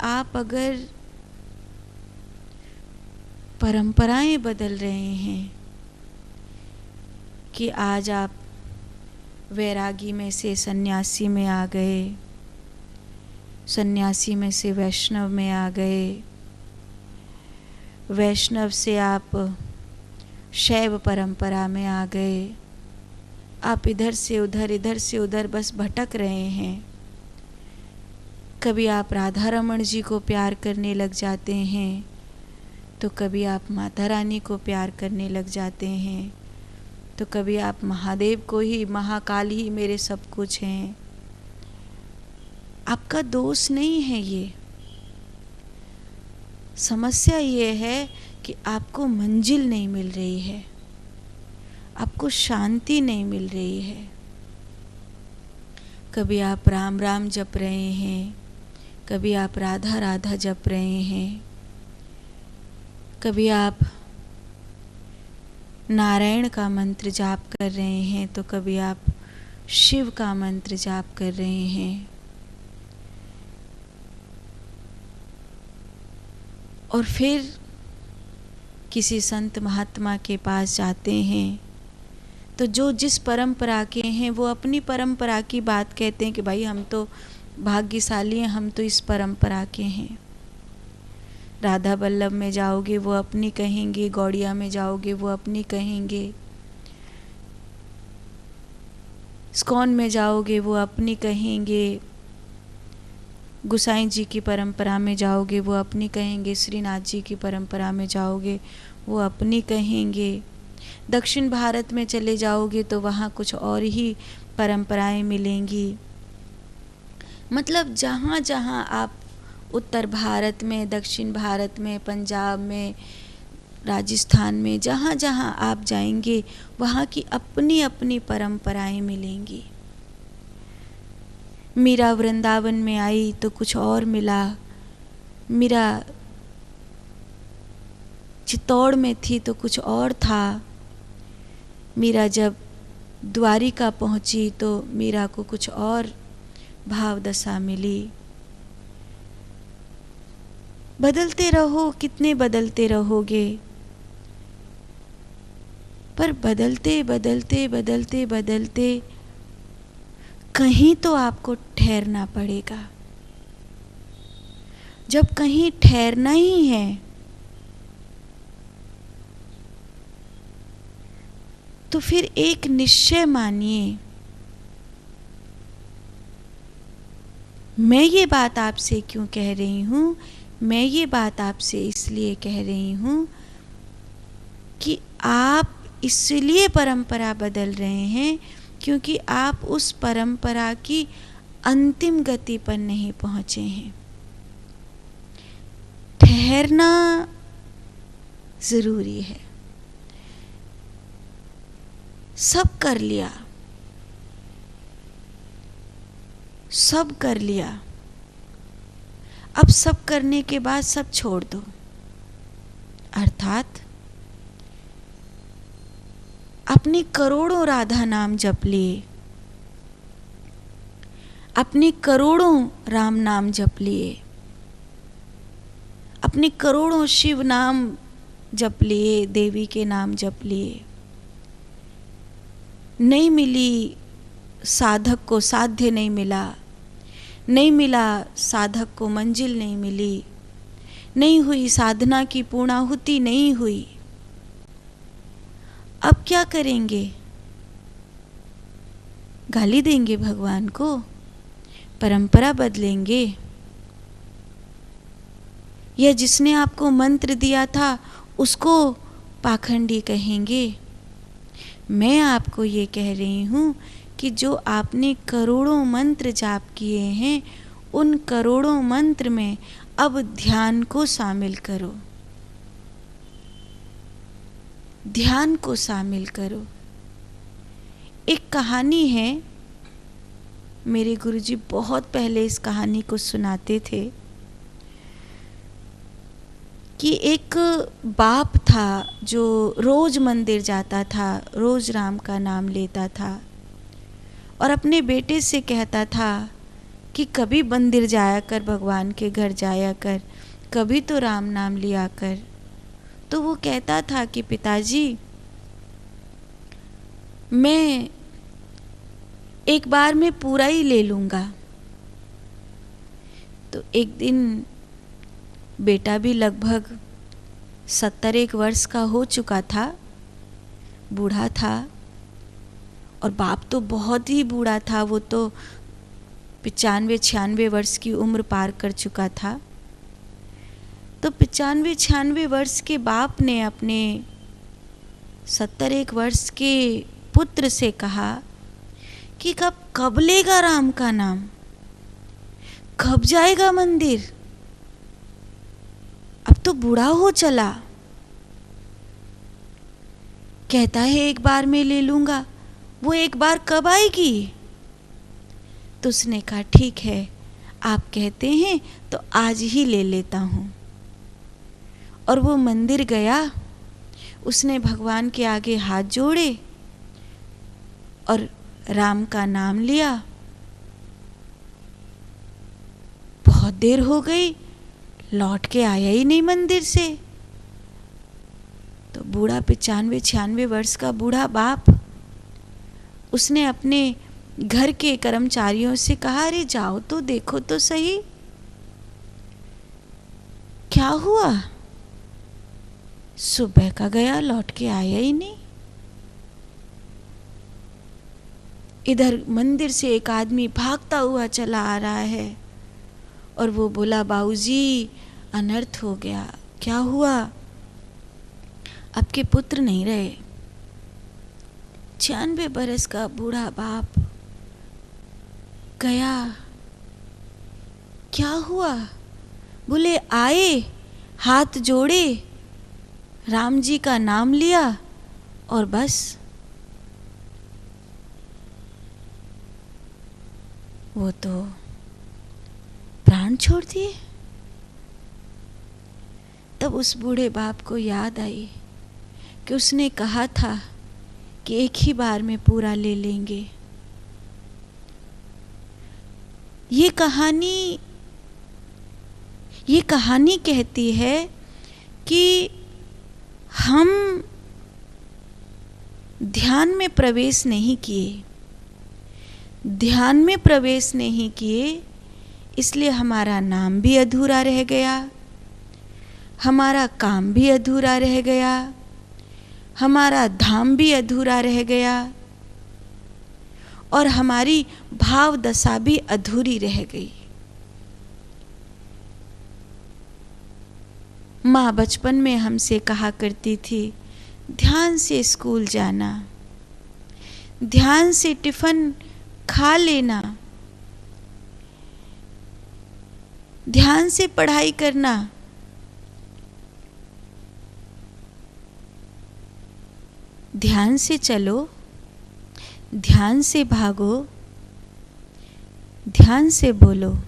आप अगर परंपराएं बदल रहे हैं कि आज आप वैरागी में से सन्यासी में आ गए, सन्यासी में से वैष्णव में आ गए, वैष्णव से आप शैव परंपरा में आ गए, आप इधर से उधर बस भटक रहे हैं। कभी आप राधा रमण जी को प्यार करने लग जाते हैं, तो कभी आप माता रानी को प्यार करने लग जाते हैं, तो कभी आप महादेव को ही, महाकाल ही मेरे सब कुछ हैं। आपका दोष नहीं है ये। समस्या ये है कि आपको मंजिल नहीं मिल रही है, आपको शांति नहीं मिल रही है। कभी आप राम राम जप रहे हैं, कभी आप राधा राधा जप रहे हैं, कभी आप नारायण का मंत्र जाप कर रहे हैं, तो कभी आप शिव का मंत्र जाप कर रहे हैं। और फिर किसी संत महात्मा के पास जाते हैं, तो जो जिस परंपरा के हैं वो अपनी परंपरा की बात कहते हैं कि भाई हम तो भाग्यशाली हैं, हम तो इस परंपरा के हैं। राधा बल्लभ में जाओगे वो अपनी कहेंगे, गौड़िया में जाओगे वो अपनी कहेंगे, इस्कॉन में जाओगे वो अपनी कहेंगे, गुसाई जी की परंपरा में जाओगे वो अपनी कहेंगे, श्रीनाथ जी की परंपरा में जाओगे वो अपनी कहेंगे, दक्षिण भारत में चले जाओगे तो वहाँ कुछ और ही परंपराएं मिलेंगी। मतलब जहाँ जहाँ आप उत्तर भारत में, दक्षिण भारत में, पंजाब में, राजस्थान में, जहाँ जहाँ आप जाएंगे वहाँ की अपनी अपनी परंपराएं मिलेंगी। मीरा वृंदावन में आई तो कुछ और मिला, मीरा चित्तौड़ में थी तो कुछ और था, मीरा जब द्वारिका पहुंची तो मीरा को कुछ और भाव दशा मिली। बदलते रहो, कितने बदलते रहोगे, पर बदलते बदलते बदलते बदलते कहीं तो आपको ठहरना पड़ेगा। जब कहीं ठहरना ही है तो फिर एक निश्चय मानिए। मैं ये बात आपसे क्यों कह रही हूँ? मैं ये बात आपसे इसलिए कह रही हूँ कि आप इसलिए परंपरा बदल रहे हैं क्योंकि आप उस परंपरा की अंतिम गति पर नहीं पहुँचे हैं। ठहरना ज़रूरी है। सब कर लिया, सब कर लिया, अब सब करने के बाद सब छोड़ दो। अर्थात अपनी करोड़ों राधा नाम जप लिए, अपनी करोड़ों राम नाम जप लिए, अपनी करोड़ों शिव नाम जप लिए, देवी के नाम जप लिए, नहीं मिली साधक को साध्य, नहीं मिला, नहीं मिला साधक को मंजिल, नहीं मिली, नहीं हुई साधना की पूर्णाहुति, नहीं हुई। अब क्या करेंगे? गाली देंगे भगवान को? परंपरा बदलेंगे? या जिसने आपको मंत्र दिया था उसको पाखंडी कहेंगे? मैं आपको ये कह रही हूँ कि जो आपने करोड़ों मंत्र जाप किए हैं, उन करोड़ों मंत्र में अब ध्यान को शामिल करो, ध्यान को शामिल करो। एक कहानी है, मेरे गुरुजी बहुत पहले इस कहानी को सुनाते थे कि एक बाप था जो रोज मंदिर जाता था, रोज राम का नाम लेता था और अपने बेटे से कहता था कि कभी मंदिर जाया कर, भगवान के घर जाया कर, कभी तो राम नाम लिया कर। तो वो कहता था कि पिताजी मैं एक बार में पूरा ही ले लूँगा। तो एक दिन बेटा भी लगभग 71 वर्ष का हो चुका था, बूढ़ा था, और बाप तो बहुत ही बूढ़ा था, वो तो 95-96 वर्ष की उम्र पार कर चुका था। तो 95-96 वर्ष के बाप ने अपने 71 वर्ष के पुत्र से कहा कि कब लेगा राम का नाम, कब जाएगा मंदिर, अब तो बूढ़ा हो चला। कहता है एक बार में ले लूँगा, वो एक बार कब आएगी? तो उसने कहा ठीक है, आप कहते हैं तो आज ही ले लेता हूँ। और वो मंदिर गया, उसने भगवान के आगे हाथ जोड़े और राम का नाम लिया। बहुत देर हो गई, लौट के आया ही नहीं मंदिर से। तो बूढ़ा 95-96 वर्ष का बूढ़ा बाप, उसने अपने घर के कर्मचारियों से कहा, अरे जाओ तो देखो तो सही क्या हुआ। सुबह का गया, लौट के आया ही नहीं। इधर मंदिर से एक आदमी भागता हुआ चला आ रहा है और वो बोला, बाबूजी अनर्थ हो गया। क्या हुआ? आपके पुत्र नहीं रहे। 96 बरस का बूढ़ा बाप गया। क्या हुआ? बोले आए, हाथ जोड़े, राम जी का नाम लिया और बस। वो तो प्राण छोड़ दिए। तब उस बूढ़े बाप को याद आई कि उसने कहा था कि एक ही बार में पूरा ले लेंगे। ये कहानी कहती है कि हम ध्यान में प्रवेश नहीं किए, इसलिए हमारा नाम भी अधूरा रह गया, हमारा काम भी अधूरा रह गया, हमारा धाम भी अधूरा रह गया और हमारी भाव दशा भी अधूरी रह गई। माँ बचपन में हमसे कहा करती थी, ध्यान से स्कूल जाना, ध्यान से टिफिन खा लेना, ध्यान से पढ़ाई करना। ध्यान से चलो, ध्यान से भागो, ध्यान से बोलो।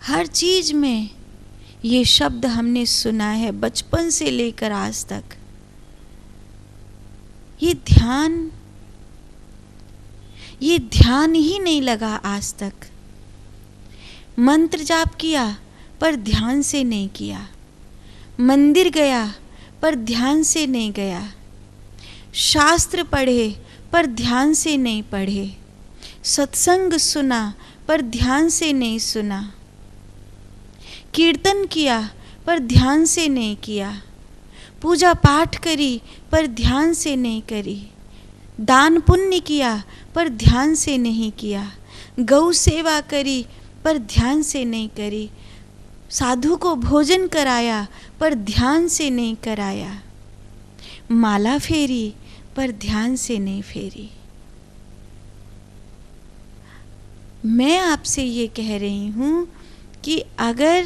हर चीज में ये शब्द हमने सुना है बचपन से लेकर आज तक। ये ध्यान ही नहीं लगा आज तक। मंत्र जाप किया पर ध्यान से नहीं किया, मंदिर गया पर ध्यान से नहीं गया, शास्त्र पढ़े पर ध्यान से नहीं पढ़े, सत्संग सुना पर ध्यान से नहीं सुना, कीर्तन किया पर ध्यान से नहीं किया, पूजा पाठ करी पर ध्यान से नहीं करी, दान पुण्य किया पर ध्यान से नहीं किया, गौ सेवा करी पर ध्यान से नहीं करी, साधु को भोजन कराया पर ध्यान से नहीं कराया, माला फेरी पर ध्यान से नहीं फेरी। मैं आपसे ये कह रही हूँ कि अगर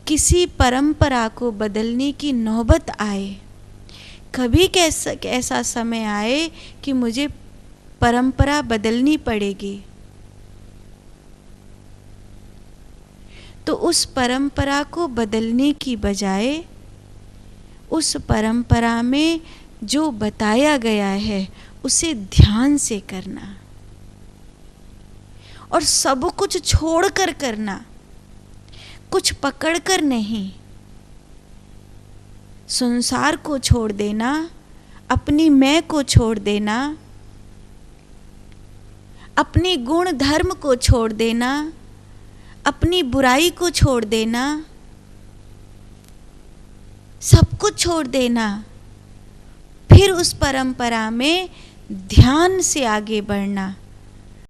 किसी परंपरा को बदलने की नौबत आए, कभी ऐसा समय आए कि मुझे परंपरा बदलनी पड़ेगी, तो उस परंपरा को बदलने की बजाय उस परंपरा में जो बताया गया है उसे ध्यान से करना। और सब कुछ छोड़ कर करना, कुछ पकड़ कर नहीं। संसार को छोड़ देना, अपनी मैं को छोड़ देना, अपने गुण धर्म को छोड़ देना, अपनी बुराई को छोड़ देना, सब कुछ छोड़ देना, फिर उस परंपरा में ध्यान से आगे बढ़ना।